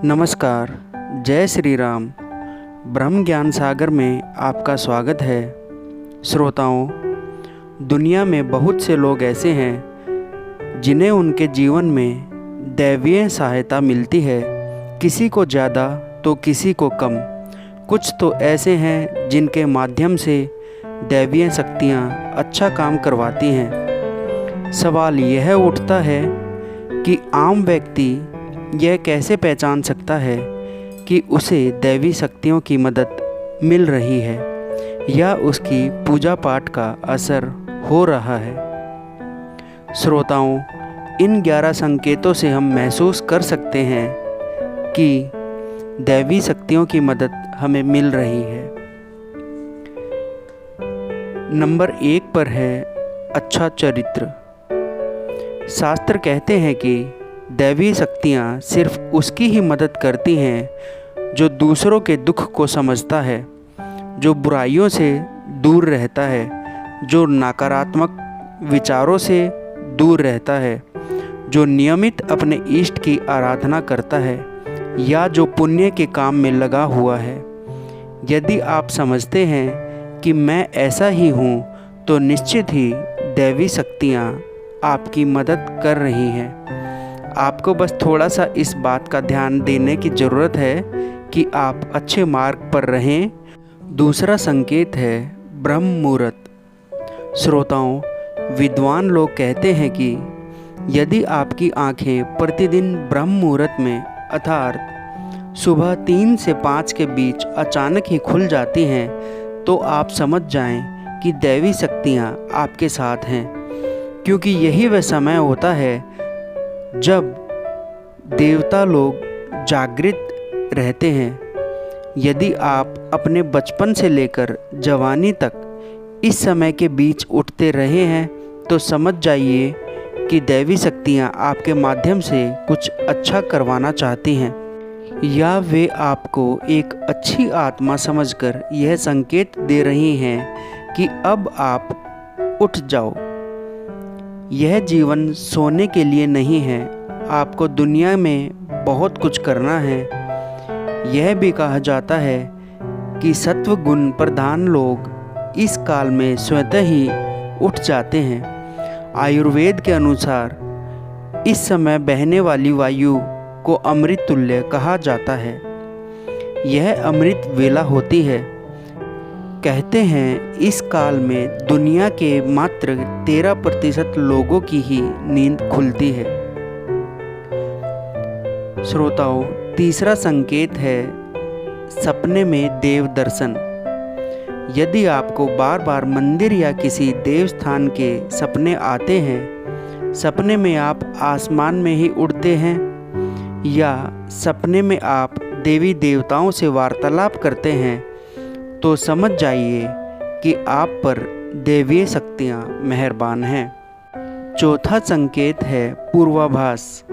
नमस्कार, जय श्री राम। ब्रह्म ज्ञान सागर में आपका स्वागत है। श्रोताओं, दुनिया में बहुत से लोग ऐसे हैं जिन्हें उनके जीवन में दैवीय सहायता मिलती है, किसी को ज़्यादा तो किसी को कम। कुछ तो ऐसे हैं जिनके माध्यम से दैवीय शक्तियाँ अच्छा काम करवाती हैं। सवाल यह उठता है कि आम व्यक्ति यह कैसे पहचान सकता है कि उसे दैवी शक्तियों की मदद मिल रही है या उसकी पूजा पाठ का असर हो रहा है। श्रोताओं, इन 11 संकेतों से हम महसूस कर सकते हैं कि दैवी शक्तियों की मदद हमें मिल रही है। नंबर 1 पर है अच्छा चरित्र। शास्त्र कहते हैं कि दैवी शक्तियाँ सिर्फ उसकी ही मदद करती हैं जो दूसरों के दुख को समझता है, जो बुराइयों से दूर रहता है, जो नकारात्मक विचारों से दूर रहता है, जो नियमित अपने इष्ट की आराधना करता है या जो पुण्य के काम में लगा हुआ है। यदि आप समझते हैं कि मैं ऐसा ही हूँ, तो निश्चित ही दैवी शक्तियाँ आपकी मदद कर रही हैं। आपको बस थोड़ा सा इस बात का ध्यान देने की ज़रूरत है कि आप अच्छे मार्ग पर रहें। दूसरा संकेत है ब्रह्म मुहूर्त। श्रोताओं, विद्वान लोग कहते हैं कि यदि आपकी आंखें प्रतिदिन ब्रह्म मुहूर्त में अर्थात सुबह 3 से 5 के बीच अचानक ही खुल जाती हैं, तो आप समझ जाएं कि दैवी शक्तियां आपके साथ हैं, क्योंकि यही वह समय होता है जब देवता लोग जागृत रहते हैं। यदि आप अपने बचपन से लेकर जवानी तक इस समय के बीच उठते रहे हैं, तो समझ जाइए कि दैवी शक्तियाँ आपके माध्यम से कुछ अच्छा करवाना चाहती हैं, या वे आपको एक अच्छी आत्मा समझकर यह संकेत दे रही हैं कि अब आप उठ जाओ। यह जीवन सोने के लिए नहीं है, आपको दुनिया में बहुत कुछ करना है। यह भी कहा जाता है कि सत्व गुण प्रधान लोग इस काल में स्वतः ही उठ जाते हैं। आयुर्वेद के अनुसार इस समय बहने वाली वायु को अमृत तुल्य कहा जाता है। यह अमृत वेला होती है। कहते हैं इस काल में दुनिया के मात्र 13% लोगों की ही नींद खुलती है। श्रोताओं, तीसरा संकेत है सपने में देव दर्शन। यदि आपको बार बार मंदिर या किसी देव स्थान के सपने आते हैं, सपने में आप आसमान में ही उड़ते हैं या सपने में आप देवी देवताओं से वार्तालाप करते हैं, तो समझ जाइए कि आप पर दैवीय शक्तियाँ मेहरबान हैं। चौथा संकेत है पूर्वाभास।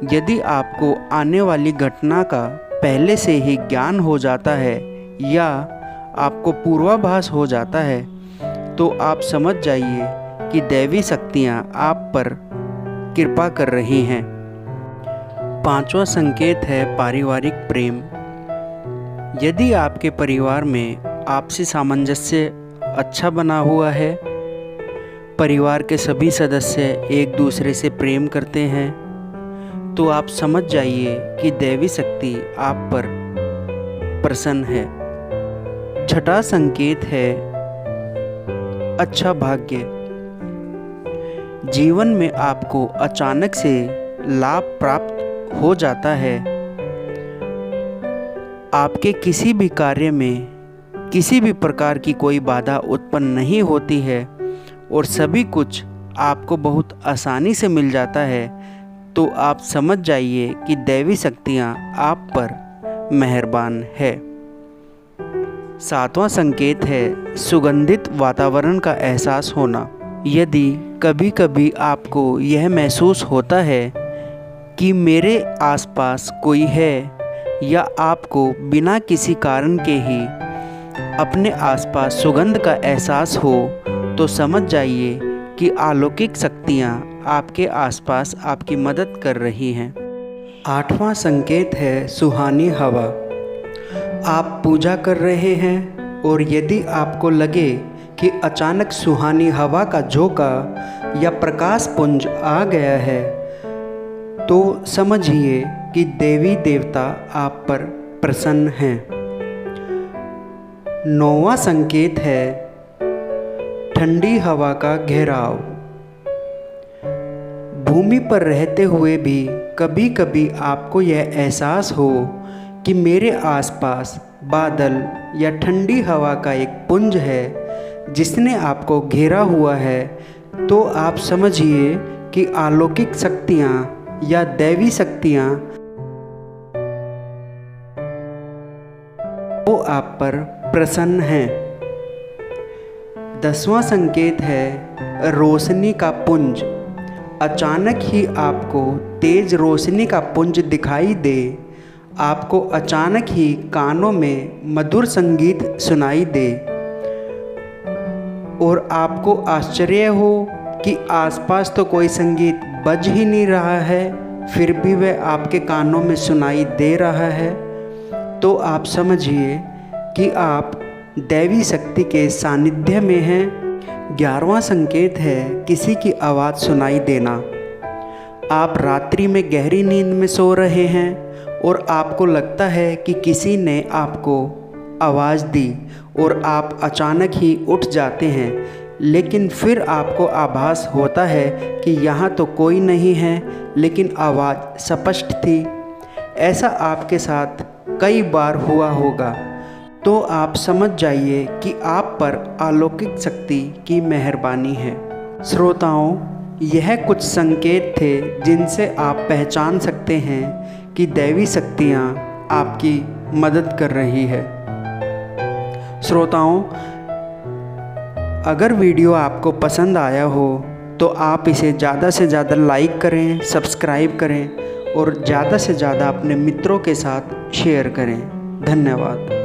यदि आपको आने वाली घटना का पहले से ही ज्ञान हो जाता है या आपको पूर्वाभास हो जाता है, तो आप समझ जाइए कि दैवी शक्तियाँ आप पर कृपा कर रही हैं। पांचवा संकेत है पारिवारिक प्रेम। यदि आपके परिवार में आपसी सामंजस्य अच्छा बना हुआ है, परिवार के सभी सदस्य एक दूसरे से प्रेम करते हैं, तो आप समझ जाइए कि दैवी शक्ति आप पर प्रसन्न है। छठा संकेत है अच्छा भाग्य। जीवन में आपको अचानक से लाभ प्राप्त हो जाता है। आपके किसी भी कार्य में किसी भी प्रकार की कोई बाधा उत्पन्न नहीं होती है और सभी कुछ आपको बहुत आसानी से मिल जाता है, तो आप समझ जाइए कि दैवी शक्तियाँ आप पर मेहरबान है। सातवां संकेत है सुगंधित वातावरण का एहसास होना। यदि कभी कभी आपको यह महसूस होता है कि मेरे आसपास कोई है, या आपको बिना किसी कारण के ही अपने आसपास सुगंध का एहसास हो, तो समझ जाइए कि अलौकिक शक्तियाँ आपके आसपास आपकी मदद कर रही हैं। आठवां संकेत है सुहानी हवा। आप पूजा कर रहे हैं और यदि आपको लगे कि अचानक सुहानी हवा का झोंका या प्रकाश पुंज आ गया है तो समझिए कि देवी देवता आप पर प्रसन्न हैं। नौवां संकेत है ठंडी हवा का घेराव। भूमि पर रहते हुए भी कभी कभी आपको यह एहसास हो कि मेरे आसपास बादल या ठंडी हवा का एक पुंज है जिसने आपको घेरा हुआ है, तो आप समझिए कि अलौकिक शक्तियाँ या दैवी शक्तियाँ वो आप पर प्रसन्न हैं। 10वां संकेत है रोशनी का पुंज। अचानक ही आपको तेज रोशनी का पुंज दिखाई दे, आपको अचानक ही कानों में मधुर संगीत सुनाई दे और आपको आश्चर्य हो कि आसपास तो कोई संगीत बज ही नहीं रहा है, फिर भी वह आपके कानों में सुनाई दे रहा है, तो आप समझिए कि आप दैवी शक्ति के सानिध्य में हैं। 11वां संकेत है किसी की आवाज़ सुनाई देना। आप रात्रि में गहरी नींद में सो रहे हैं और आपको लगता है कि किसी ने आपको आवाज़ दी और आप अचानक ही उठ जाते हैं, लेकिन फिर आपको आभास होता है कि यहाँ तो कोई नहीं है, लेकिन आवाज़ स्पष्ट थी। ऐसा आपके साथ कई बार हुआ होगा, तो आप समझ जाइए कि आप पर अलौकिक शक्ति की मेहरबानी है। श्रोताओं, यह कुछ संकेत थे जिनसे आप पहचान सकते हैं कि दैवी शक्तियाँ आपकी मदद कर रही है। श्रोताओं, अगर वीडियो आपको पसंद आया हो तो आप इसे ज़्यादा से ज़्यादा लाइक करें, सब्सक्राइब करें और ज़्यादा से ज़्यादा अपने मित्रों के साथ शेयर करें। धन्यवाद।